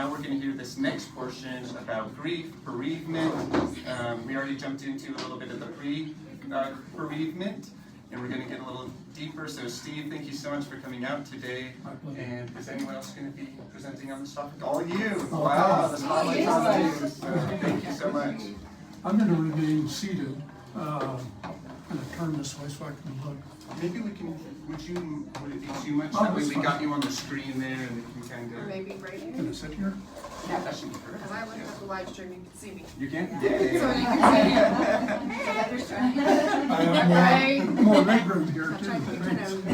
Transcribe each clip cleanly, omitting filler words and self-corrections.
Now we're going to hear this next portion about grief, bereavement. We already jumped into a little bit of the bereavement, and we're going to get a little deeper. So Steve, thank you so much for coming out today. And is anyone else going to be presenting on this topic? All you! Wow, the spotlight's on you. So thank you so much. I'm going to remain seated. I'm going to turn this way so I can look. Maybe we can, would it be too much? That way we got you on the screen there and we can kind Or of... maybe right here. Can I sit here? Yeah, that should be perfect. Because I looked at the live stream, you can see me. You can? So you Yeah. can see me. I have more leg room here I'll too. try to keep it Thanks. over.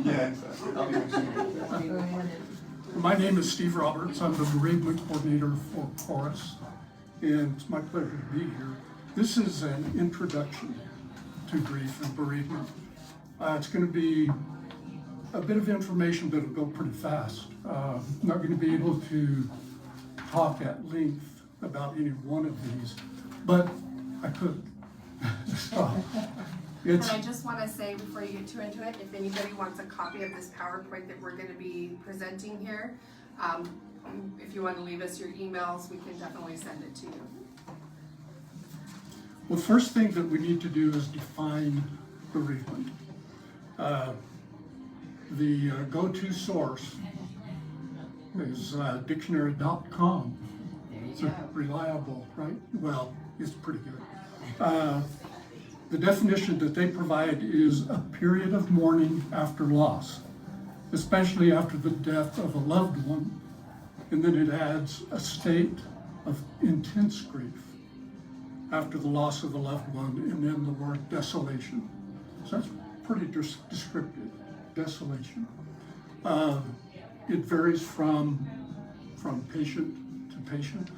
Yeah, exactly. I'll be watching. My name is Steve Roberts. I'm the bereavement coordinator for Corus, and it's my pleasure to be here. This is an introduction to grief and bereavement. It's going to be a bit of information, but it'll go pretty fast. I'm not going to be able to talk at length about any one of these, but I could. So, And I just want to say before you get too into it, if anybody wants a copy of this PowerPoint that we're going to be presenting here, if you want to leave us your emails, we can definitely send it to you. Well, the first thing that we need to do is define bereavement. The go-to source is dictionary.com. It's reliable, right? Well, it's pretty good. The definition that they provide is a period of mourning after loss, especially after the death of a loved one, and then it adds a state of intense grief after the loss of a loved one, and then the word desolation. So that's pretty descriptive, desolation. It varies from patient to patient,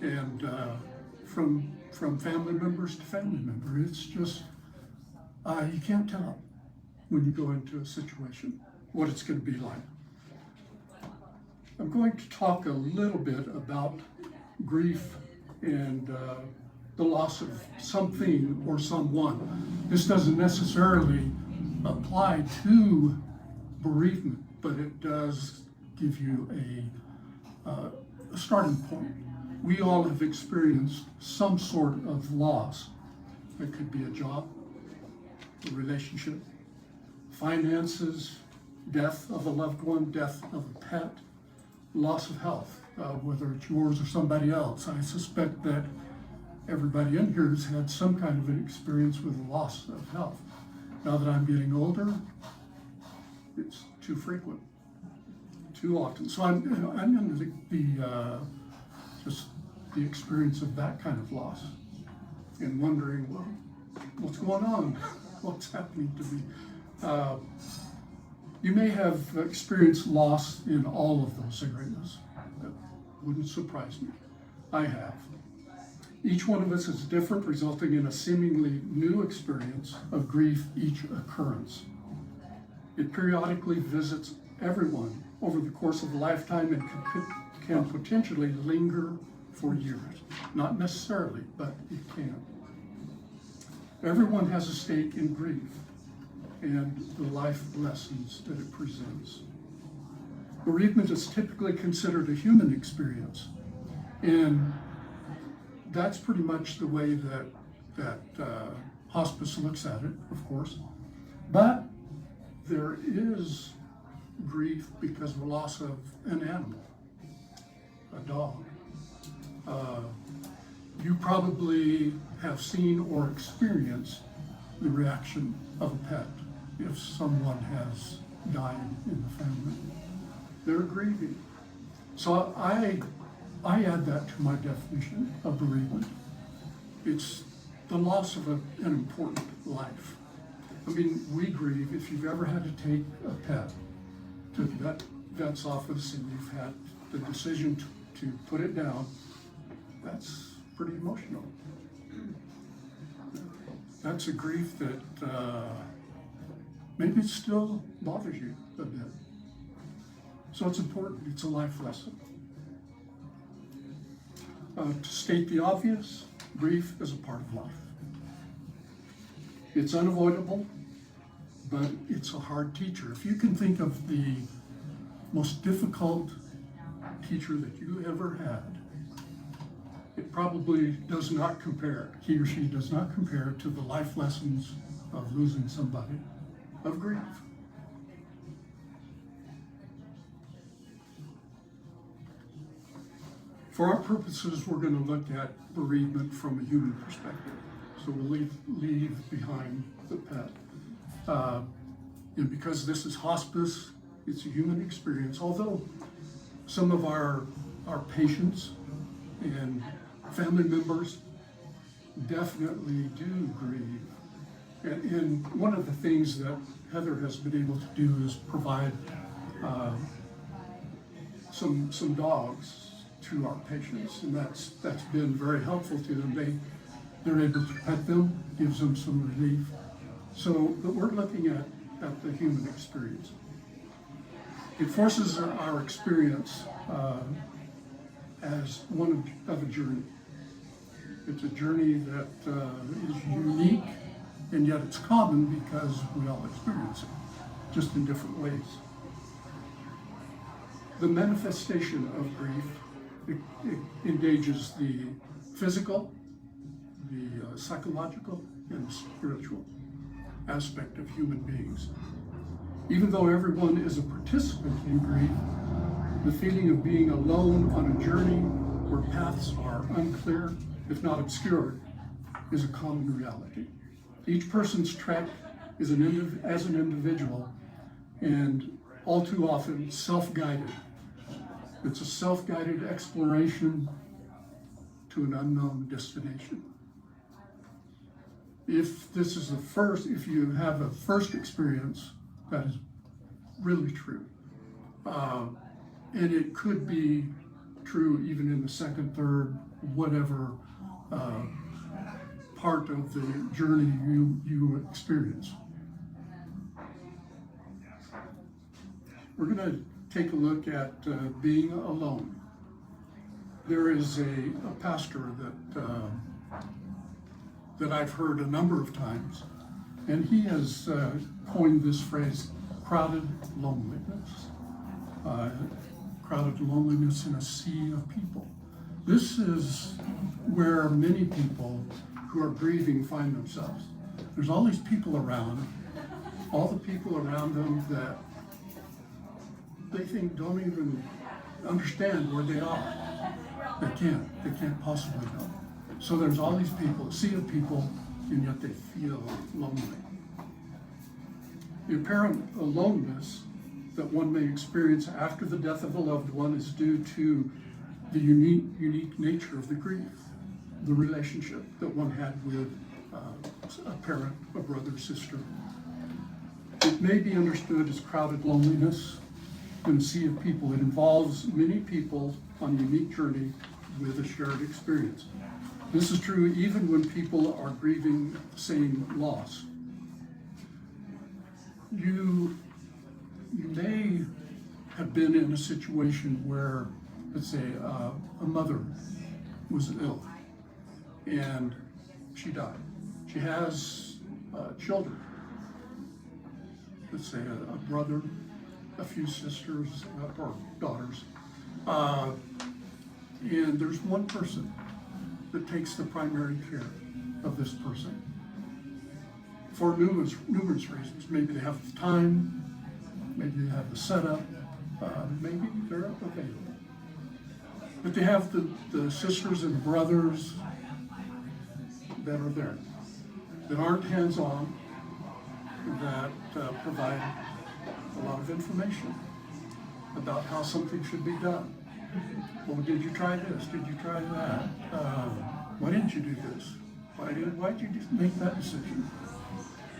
and from family members to family member. It's just, you can't tell when you go into a situation what it's going to be like. I'm going to talk a little bit about grief and the loss of something or someone. This doesn't necessarily apply to bereavement, but it does give you a starting point. We all have experienced some sort of loss. It could be a job, a relationship, finances, death of a loved one, death of a pet, loss of health, whether it's yours or somebody else. I suspect that everybody in here has had some kind of an experience with loss of health. Now that I'm getting older, it's too frequent, too often. So I'm into just the experience of that kind of loss and wondering, well, what's going on? What's happening to me? You may have experienced loss in all of those areas. That wouldn't surprise me. I have. Each one of us is different, resulting in a seemingly new experience of grief each occurrence. It periodically visits everyone over the course of a lifetime and can potentially linger for years. Not necessarily, but it can. Everyone has a stake in grief and the life lessons that it presents. Bereavement is typically considered a human experience, and that's pretty much the way that hospice looks at it, of course. But there is grief because of the loss of an animal, a dog. You probably have seen or experienced the reaction of a pet if someone has died in the family. They're grieving. So I add that to my definition of bereavement. It's the loss of an important life. I mean, we grieve if you've ever had to take a pet to the vet's office and you've had the decision to put it down. That's pretty emotional. That's a grief that maybe it still bothers you a bit. So it's important. It's a life lesson. To state the obvious, grief is a part of life. It's unavoidable, but it's a hard teacher. If you can think of the most difficult teacher that you ever had, it probably does not compare, he or she does not compare to the life lessons of losing somebody, of grief. For our purposes, we're going to look at bereavement from a human perspective. So we'll leave behind the pet. And because this is hospice, it's a human experience. Although some of our patients and family members definitely do grieve. And one of the things that Heather has been able to do is provide some dogs to our patients, and that's been very helpful to them. They're able to pet them, gives them some relief. So, but we're looking at the human experience. It forces our experience as one of a journey. It's a journey that is unique, and yet it's common because we all experience it, just in different ways. The manifestation of grief, it engages the physical, the psychological, and the spiritual aspect of human beings. Even though everyone is a participant in grief, the feeling of being alone on a journey where paths are unclear, if not obscured, is a common reality. Each person's trek is as an individual, and all too often self-guided. It's a self-guided exploration to an unknown destination. If you have a first experience, that is really true. And it could be true even in the second, third, whatever part of the journey you experience. We're going to take a look at being alone. There is a pastor that I've heard a number of times, and he has coined this phrase, crowded loneliness. Crowded loneliness in a sea of people. This is where many people who are grieving find themselves. There's all these people around, all the people around them that they think don't even understand where they are. They can't possibly know. So there's all these people, a sea of people, and yet they feel lonely. The apparent aloneness that one may experience after the death of a loved one is due to the unique nature of the grief, the relationship that one had with a parent, a brother, sister. It may be understood as crowded loneliness in a sea of people. It involves many people on a unique journey with a shared experience. This is true even when people are grieving the same loss. You may have been in a situation where, let's say, a mother was ill and she died. She has children, let's say a brother, a few sisters or daughters, and there's one person that takes the primary care of this person for numerous reasons. Maybe they have the time, maybe they have the setup, maybe they're available. But they have the sisters and brothers that are there, that aren't hands-on, that provide a lot of information about how something should be done. Well, did you try this? Did you try that? Why didn't you do this? Why did you make that decision?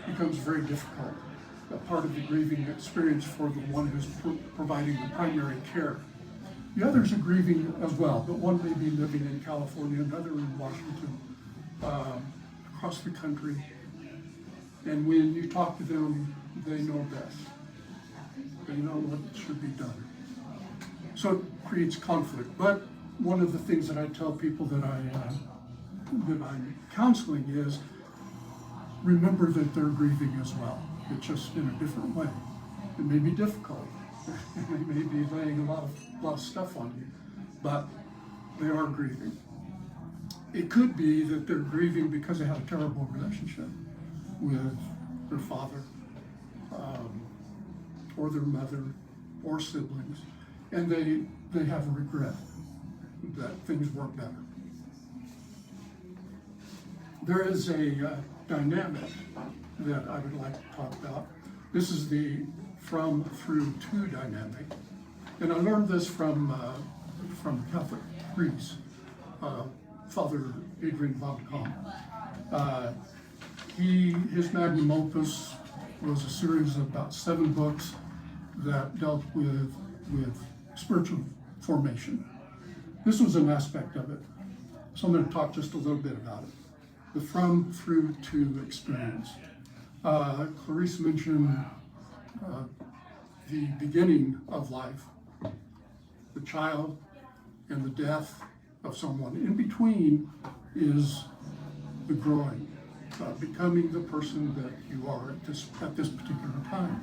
It becomes very difficult. A part of the grieving experience for the one who's providing the primary care. The others are grieving as well, but one may be living in California, another in Washington, across the country. And when you talk to them, they know best. They know what should be done. So it creates conflict. But one of the things that I tell people that I'm counseling is, remember that they're grieving as well. It's just in a different way. It may be difficult, They may be laying a lot of stuff on you, but they are grieving. It could be that they're grieving because they had a terrible relationship with their father, or their mother, or siblings, and they have a regret that things weren't better. There is a dynamic that I would like to talk about. This is the from, through, to dynamic. And I learned this from Catholic priest, Father Adrian von Kamm. His magnum opus was a series of about 7 books that dealt with spiritual formation. This was an aspect of it, so I'm going to talk just a little bit about it. The from, through, to experience. Clarice mentioned the beginning of life, the child, and the death of someone. In between is the growing, becoming the person that you are at this particular time.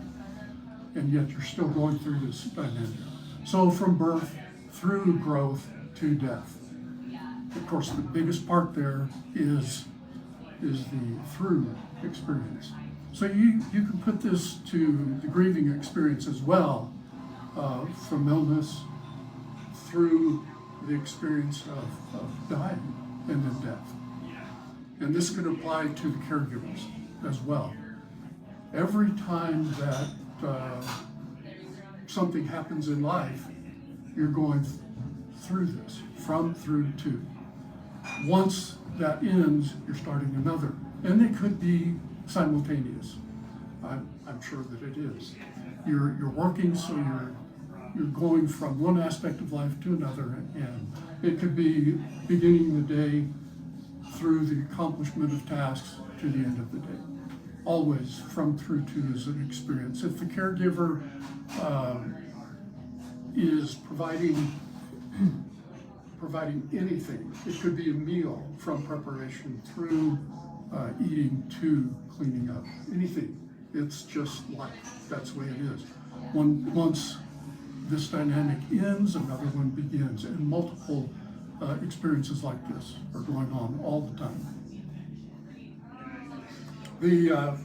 And yet you're still going through this dynamic. So from birth through growth to death. Of course, the biggest part there is the through experience. So you can put this to the grieving experience as well, from illness through the experience of dying and then death. And this could apply to the caregivers as well. Every time that something happens in life, you're going through this, from, through, to. Once that ends, you're starting another. And it could be simultaneous. I'm sure that it is. You're working, so you're going from one aspect of life to another, and it could be beginning the day through the accomplishment of tasks to the end of the day. Always from, through, to is an experience. If the caregiver is providing anything, it could be a meal from preparation through eating to cleaning up, anything. It's just life. That's the way it is. Once this dynamic ends, another one begins, and multiple experiences like this are going on all the time. The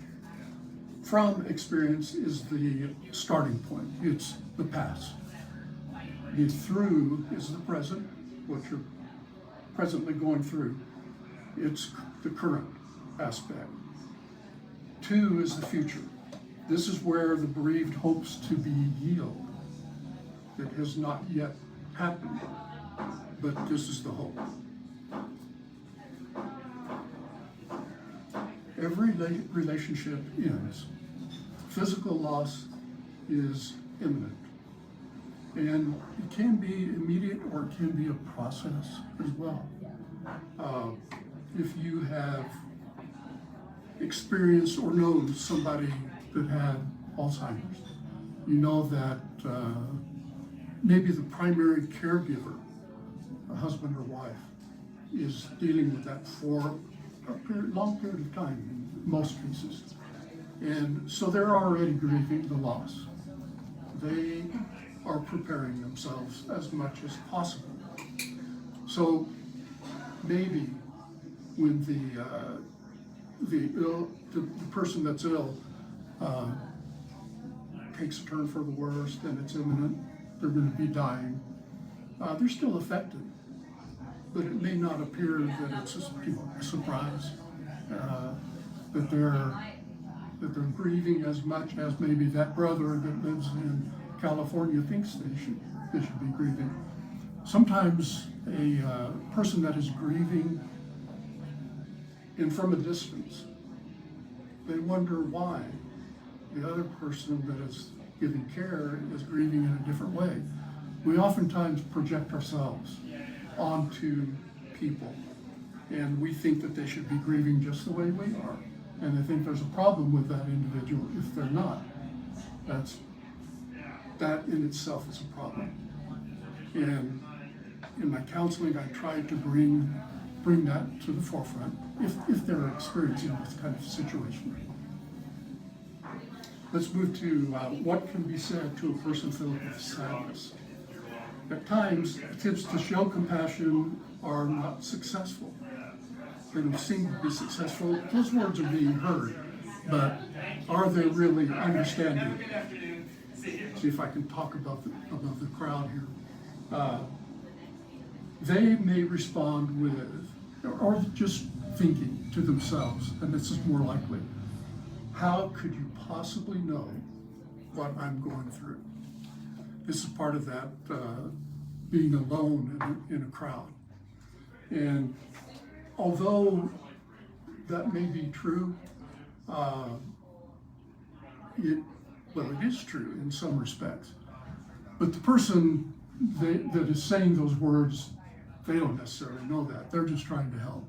from experience is the starting point. It's the past. The through is the present, what you're presently going through. It's the current aspect. To is the future. This is where the bereaved hopes to be healed. It has not yet happened, but this is the hope. Every relationship ends. Physical loss is imminent. And it can be immediate or it can be a process as well. If you have experienced or known somebody that had Alzheimer's, you know that maybe the primary caregiver, a husband or wife, is dealing with that for a long period of time in most cases. And so they're already grieving the loss. They are preparing themselves as much as possible. So maybe when the person that's ill takes a turn for the worst and it's imminent, they're going to be dying, they're still affected. But it may not appear that it's a surprise, that they're grieving as much as maybe that brother that lives in California thinks they should be grieving. Sometimes a person that is grieving and from a distance, they wonder why the other person that is giving care is grieving in a different way. We oftentimes project ourselves onto people, and we think that they should be grieving just the way we are. And I think there's a problem with that individual if they're not. That in itself is a problem. And in my counseling, I try to bring that to the forefront if they're experiencing this kind of situation. let's move to what can be said to a person filled with sadness. At times, attempts to show compassion are not successful. They don't seem to be successful. Those words are being heard, but are they really understanding? See if I can talk above the crowd here. They may respond with, or just thinking to themselves, and this is more likely, how could you possibly know what I'm going through? This is part of that being alone in a crowd. And although that may be true, it is true in some respects. But the person that is saying those words, they don't necessarily know that. They're just trying to help.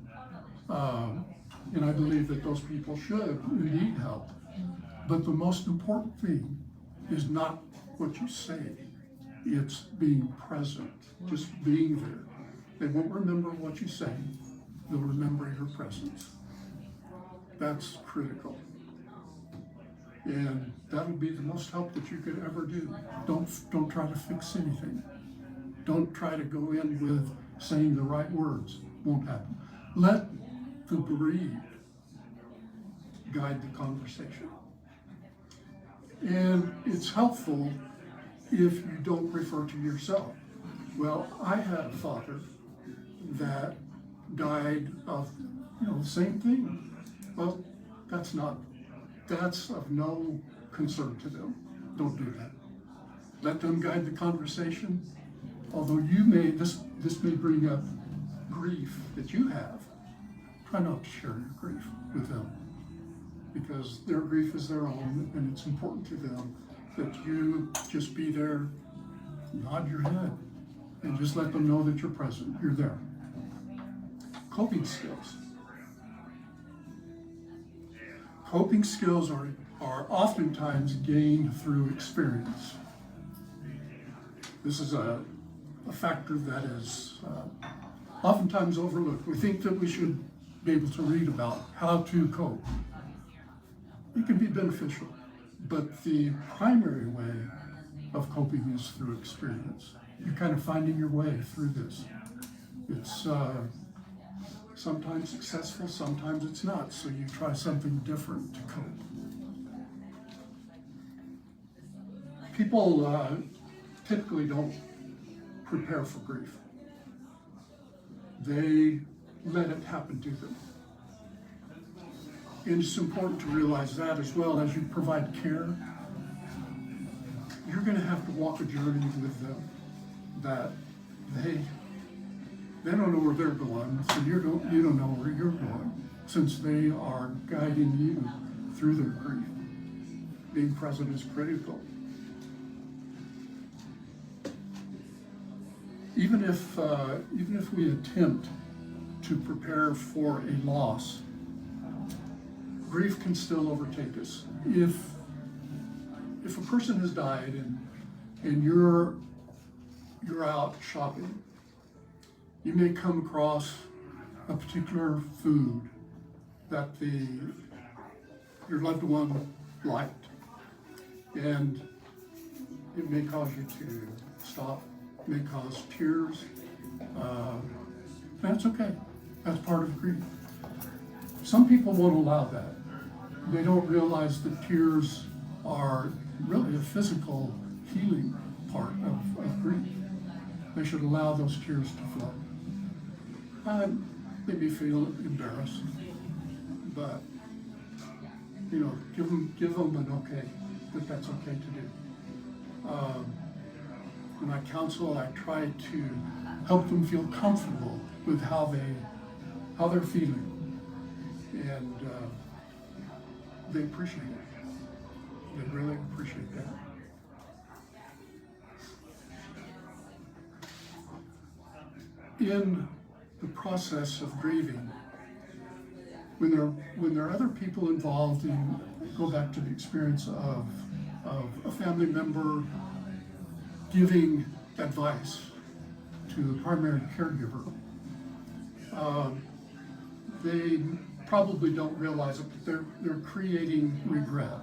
And I believe that those people should indeed help. But the most important thing is not what you say. It's being present, just being there. They won't remember what you say. They'll remember your presence. That's critical. And that'll be the most help that you could ever do. Don't try to fix anything. Don't try to go in with saying the right words. Won't happen. Let the bereaved guide the conversation. And it's helpful if you don't refer to yourself. Well, I had a father that died of, the same thing. Well, that's of no concern to them. Don't do that. Let them guide the conversation. Although this may bring up grief that you have, try not to share your grief with them, because their grief is their own, and it's important to them that you just be there, nod your head, and just let them know that you're present, you're there. Coping skills. Coping skills are oftentimes gained through experience. This is a factor that is oftentimes overlooked. We think that we should be able to read about how to cope. It can be beneficial, but the primary way of coping is through experience. You're kind of finding your way through this. It's sometimes successful, sometimes it's not, so you try something different to cope. People typically don't prepare for grief. They let it happen to them. And it's important to realize that as well. As you provide care, you're going to have to walk a journey with them that they don't know where they're going, so you don't know where you're going, since they are guiding you through their grief. Being present is critical. Even if we attempt to prepare for a loss, grief can still overtake us. If a person has died and you're out shopping, you may come across a particular food that your loved one liked, and it may cause you to stop. It may cause tears. That's okay. That's part of grief. Some people won't allow that. They don't realize that tears are really a physical healing part of grief. They should allow those tears to flow. They may feel embarrassed, but give them an okay, that's okay to do. When I counsel, I try to help them feel comfortable with how they're feeling, and they appreciate it. They really appreciate that. In the process of grieving, when there are other people involved, and go back to the experience of a family member giving advice to the primary caregiver, they probably don't realize it, but they're creating regret.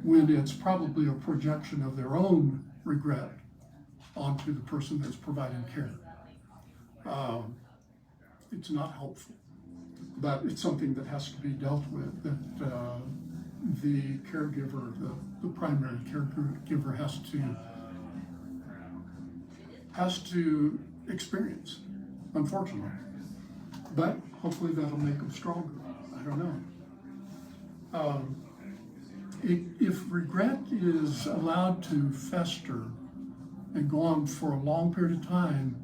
when it's probably a projection of their own regret onto the person that's providing care. It's not helpful, but it's something that has to be dealt with, that the caregiver, the primary caregiver has to experience, unfortunately. But hopefully that'll make them stronger. I don't know. If regret is allowed to fester and go on for a long period of time,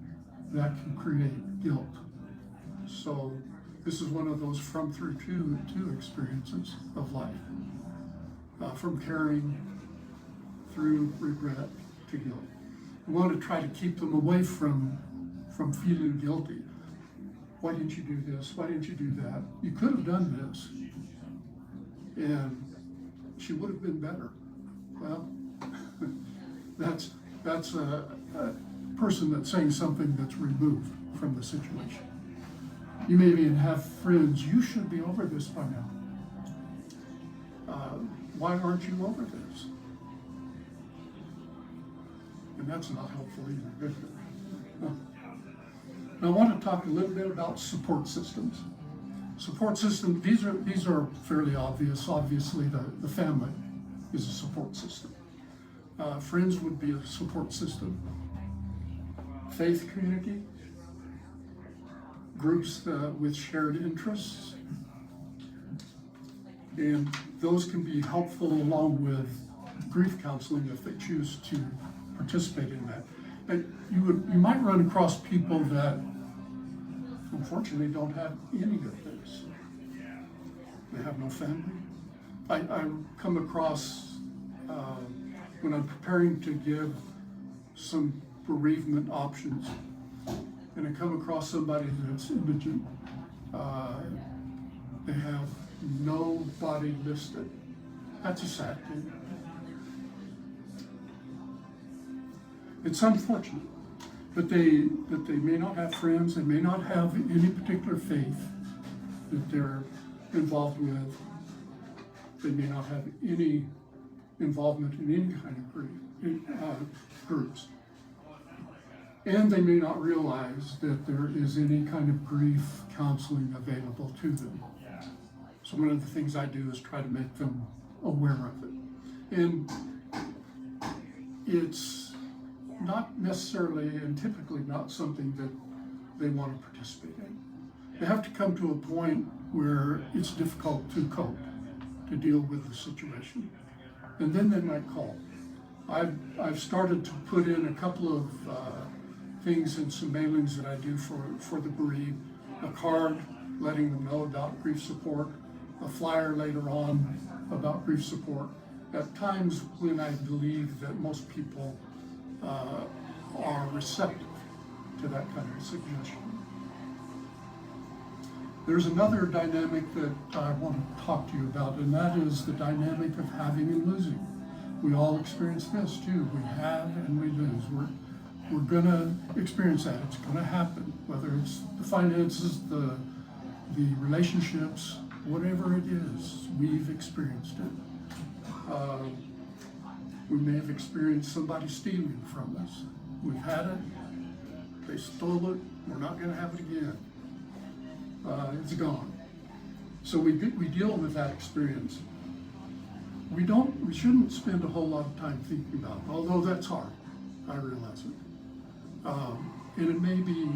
that can create guilt. So this is one of those from through two experiences of life, from caring through regret to guilt. We want to try to keep them away from feeling guilty. Why didn't you do this? Why didn't you do that? You could have done this, and she would have been better. Well, that's a person that's saying something that's removed from the situation. You may even have friends, you should be over this by now. Why aren't you over this? And that's not helpful either, is it? No. Now, I want to talk a little bit about support systems. Support system, these are fairly obvious. Obviously, the family is a support system. Friends would be a support system. Faith community, groups with shared interests, and those can be helpful along with grief counseling if they choose to participate in that. But you might run across people that unfortunately don't have any of this. They have no family. I come across, when I'm preparing to give some bereavement options, and I come across somebody that's indigent, they have nobody listed. That's a sad thing. It's unfortunate that they may not have friends, they may not have any particular faith that they're involved with. They may not have any involvement in any kind of groups. And they may not realize that there is any kind of grief counseling available to them. So one of the things I do is try to make them aware of it. And it's not necessarily and typically not something that they want to participate in. They have to come to a point where it's difficult to cope, to deal with the situation. And then they might call. I've started to put in a couple of things in some mailings that I do for the bereaved, a card letting them know about grief support, a flyer later on about grief support, at times when I believe that most people are receptive to that kind of suggestion. There's another dynamic that I want to talk to you about, and that is the dynamic of having and losing. We all experience this too. We have and we lose. We're gonna experience that. It's gonna happen, whether it's the finances, the relationships, whatever it is, we've experienced it. We may have experienced somebody stealing from us. We've had it, they stole it, we're not gonna have it again. It's gone. So we deal with that experience. We shouldn't spend a whole lot of time thinking about it, although that's hard, I realize it. And it may be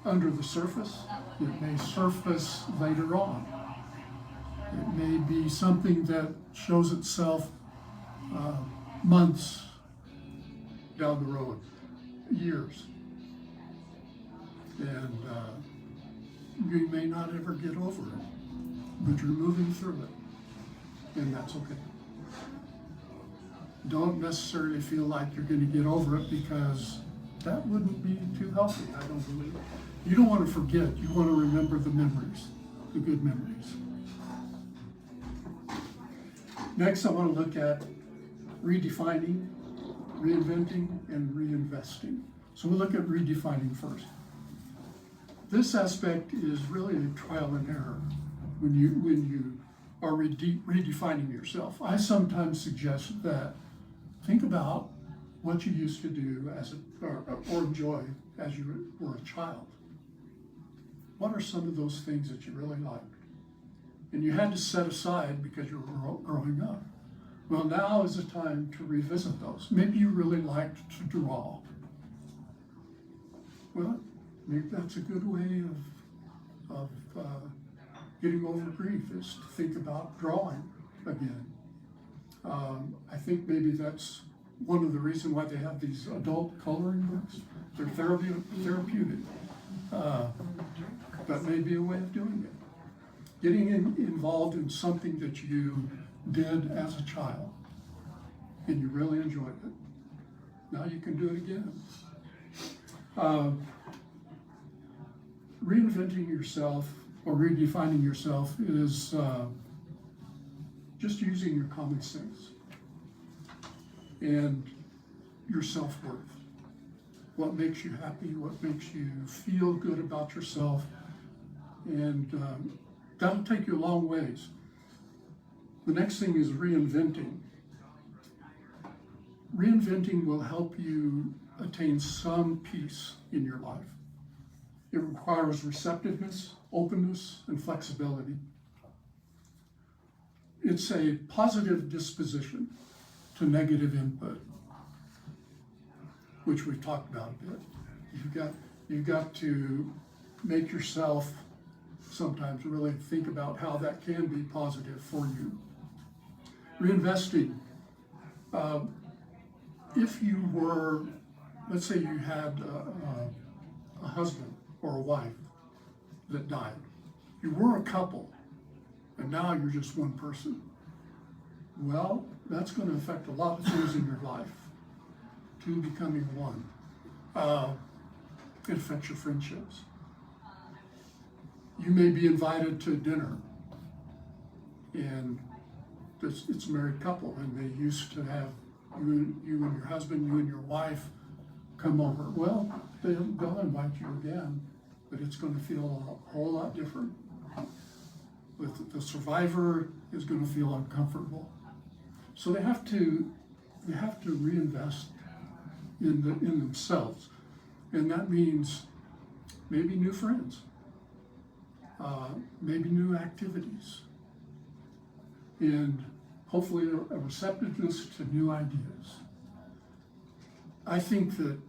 under the surface, it may surface later on. It may be something that shows itself months down the road, years. And you may not ever get over it, but you're moving through it, and that's okay. Don't necessarily feel like you're going to get over it, because that wouldn't be too healthy, I don't believe. You don't want to forget, you want to remember the memories, the good memories. Next, I want to look at redefining, reinventing, and reinvesting. So we'll look at redefining first. This aspect is really a trial and error when you or redefining yourself. I sometimes suggest that think about what you used to do or enjoy as you were a child. What are some of those things that you really liked? And you had to set aside because you were growing up. Well, now is the time to revisit those. Maybe you really liked to draw. Well, maybe that's a good way of getting over grief, is to think about drawing again. I think maybe that's one of the reasons why they have these adult coloring books. They're therapeutic. That may be a way of doing it. Getting involved in something that you did as a child and you really enjoyed it. Now you can do it again. Reinventing yourself or redefining yourself is just using your common sense and your self-worth. What makes you happy, what makes you feel good about yourself, and that'll take you a long ways. The next thing is reinventing. Reinventing will help you attain some peace in your life. It requires receptiveness, openness, and flexibility. It's a positive disposition to negative input, which we've talked about a bit. You've got to make yourself sometimes really think about how that can be positive for you. Reinvesting. If you were, let's say you had a husband or a wife that died. You were a couple, and now you're just one person. Well, that's going to affect a lot of things in your life. Two becoming one. It affects your friendships. You may be invited to dinner, and it's a married couple, and they used to have you and your husband, you and your wife come over. Well, they'll invite you again, but it's going to feel a whole lot different. The survivor is going to feel uncomfortable. So they have to reinvest in themselves, and that means maybe new friends, maybe new activities, and hopefully a receptiveness to new ideas. I think that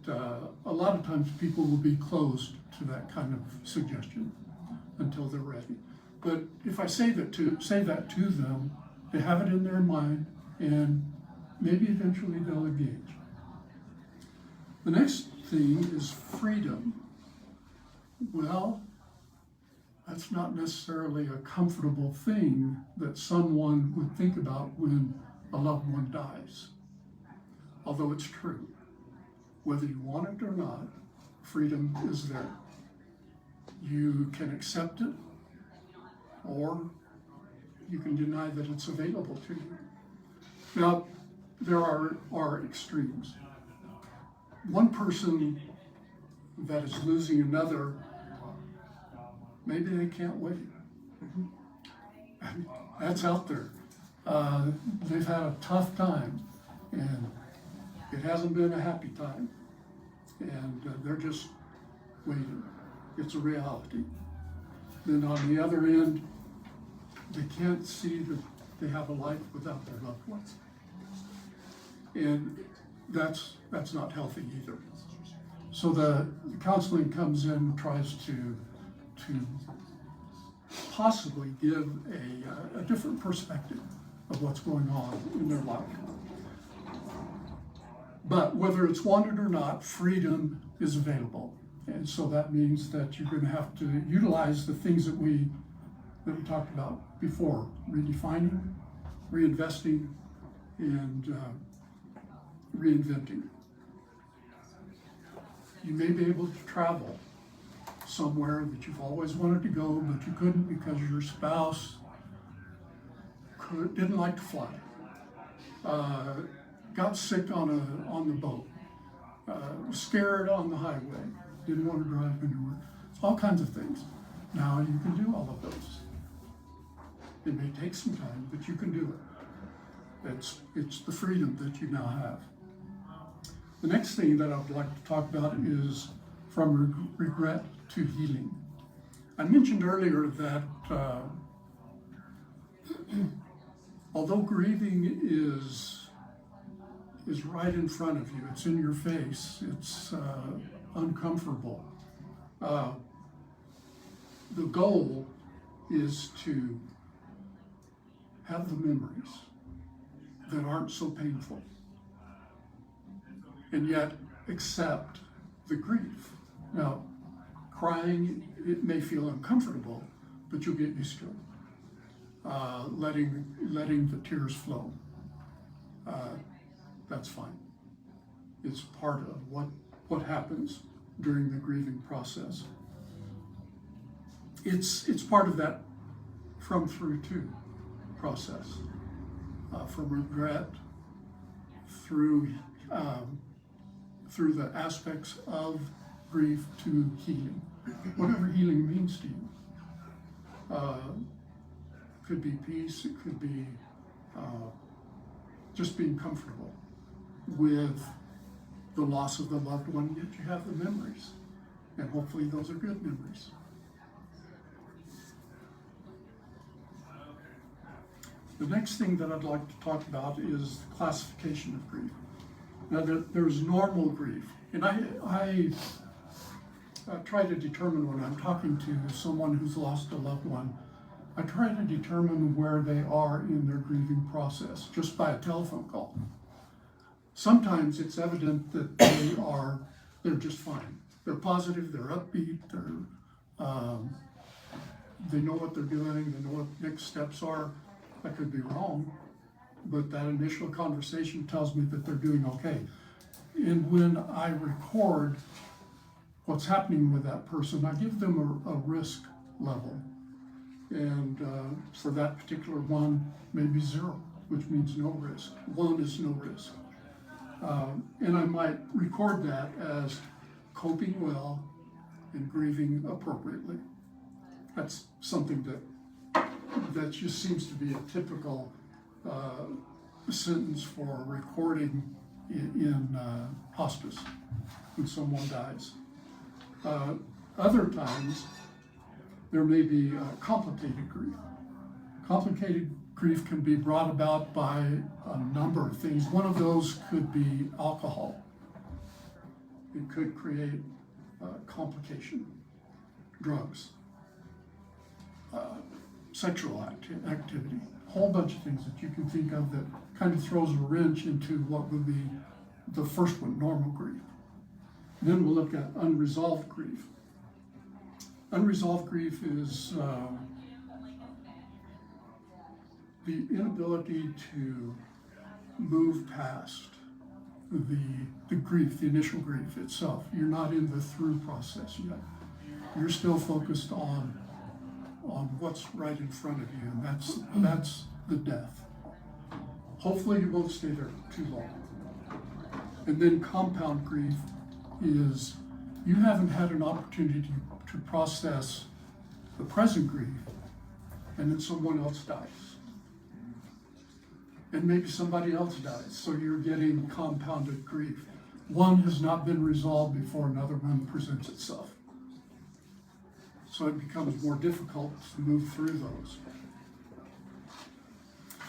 a lot of times people will be closed to that kind of suggestion until they're ready. But if I say that to them, they have it in their mind, and maybe eventually they'll engage. The next thing is freedom. Well, that's not necessarily a comfortable thing that someone would think about when a loved one dies. Although it's true. Whether you want it or not, freedom is there. You can accept it, or you can deny that it's available to you. Now, there are extremes. One person that is losing another, maybe they can't wait. That's out there. They've had a tough time, and it hasn't been a happy time, and they're just waiting. It's a reality. Then on the other end, they can't see that they have a life without their loved ones, and that's not healthy either. So the counseling comes in and tries to possibly give a different perspective of what's going on in their life. But whether it's wanted or not, freedom is available. And so that means that you're going to have to utilize the things that we talked about before: redefining, reinvesting, and reinventing. You may be able to travel somewhere that you've always wanted to go, but you couldn't because your spouse didn't like to fly, got sick on the boat, was scared on the highway, didn't want to drive anywhere. All kinds of things. Now you can do all of those. It may take some time, but you can do it. It's the freedom that you now have. The next thing that I would like to talk about is from regret to healing. I mentioned earlier that although grieving is right in front of you, it's in your face, it's uncomfortable. The goal is to have the memories that aren't so painful, and yet accept the grief. Now, crying, it may feel uncomfortable, but you'll get used to it. Letting the tears flow, that's fine. It's part of what happens during the grieving process. It's part of that from through to process, from regret through the aspects of grief to healing, whatever healing means to you. Could be peace, it could be just being comfortable with the loss of the loved one, yet you have the memories, and hopefully those are good memories. The next thing that I'd like to talk about is the classification of grief. Now, there's normal grief, and I try to determine when I'm talking to someone who's lost a loved one, I try to determine where they are in their grieving process just by a telephone call. Sometimes it's evident that they're just fine. They're positive, they're upbeat, they know what they're doing, they know what next steps are. I could be wrong, but that initial conversation tells me that they're doing okay. And when I record what's happening with that person, I give them a risk level. And for that particular one, maybe 0, which means no risk. 1 is no risk. And I might record that as coping well and grieving appropriately. That's something that just seems to be a typical sentence for recording in hospice when someone dies. Other times, there may be complicated grief. Complicated grief can be brought about by a number of things. One of those could be alcohol. It could create complication. Drugs. Sexual activity. A whole bunch of things that you can think of that kind of throws a wrench into what would be the first one, normal grief. Then we'll look at unresolved grief. Unresolved grief is the inability to move past the grief, the initial grief itself. You're not in the through process yet. You're still focused on what's right in front of you, and that's the death. Hopefully you won't stay there too long. And then compound grief is you haven't had an opportunity to process the present grief, and then someone else dies. And maybe somebody else dies, so you're getting compounded grief. One has not been resolved before another one presents itself. So it becomes more difficult to move through those.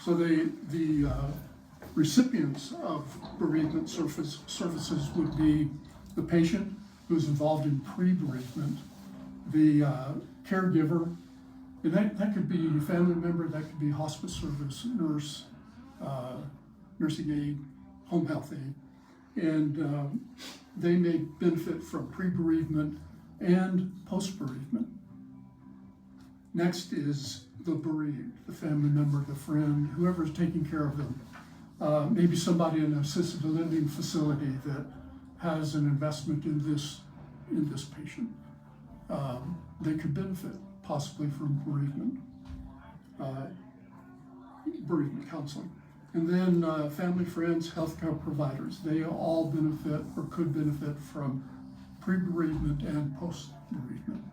So the recipients of bereavement services would be the patient who's involved in pre-bereavement, the caregiver, and that could be a family member, that could be hospice service, nurse, nursing aide, home health aide, and they may benefit from pre-bereavement and post-bereavement. Next is the bereaved, the family member, the friend, whoever's taking care of them. Maybe somebody in an assisted living facility that has an investment in this patient. They could benefit possibly from bereavement counseling. And then family, friends, healthcare providers, they all benefit or could benefit from pre-bereavement and post-bereavement.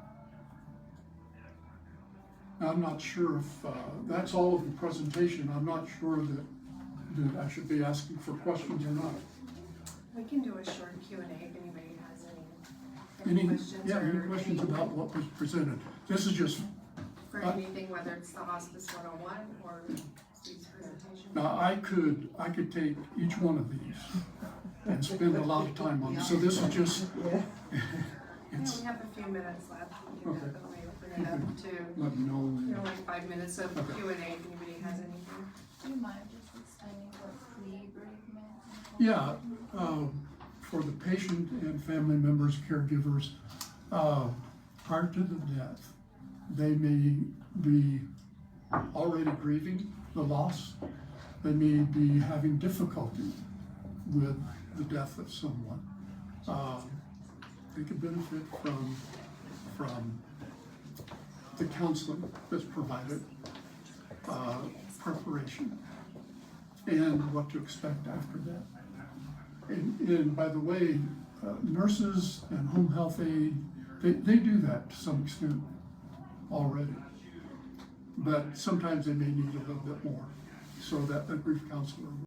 I'm not sure if, that's all of the presentation. I'm not sure that I should be asking for questions or not. We can do a short Q&A if anybody has any questions. Yeah, any or questions any- about what was presented? This is just, For anything, whether it's the Hospice 101 or Steve's presentation. now I could take each one of these and spend a lot of time on it. So this is just, Yeah, it's, we have a few minutes left. We can Okay. definitely open it up to, let me know. like 5 minutes of Okay. Q&A if anybody has anything. Do you mind just explaining what pre-bereavement? Yeah, for the patient and family members, caregivers, prior to the death, they may be already grieving the loss. They may be having difficulty with the death of someone. They could benefit from the counseling that's provided, preparation, and what to expect after that. And by the way, nurses and home health aide, they do that to some extent already. But sometimes they may need a little bit more, so that a grief counselor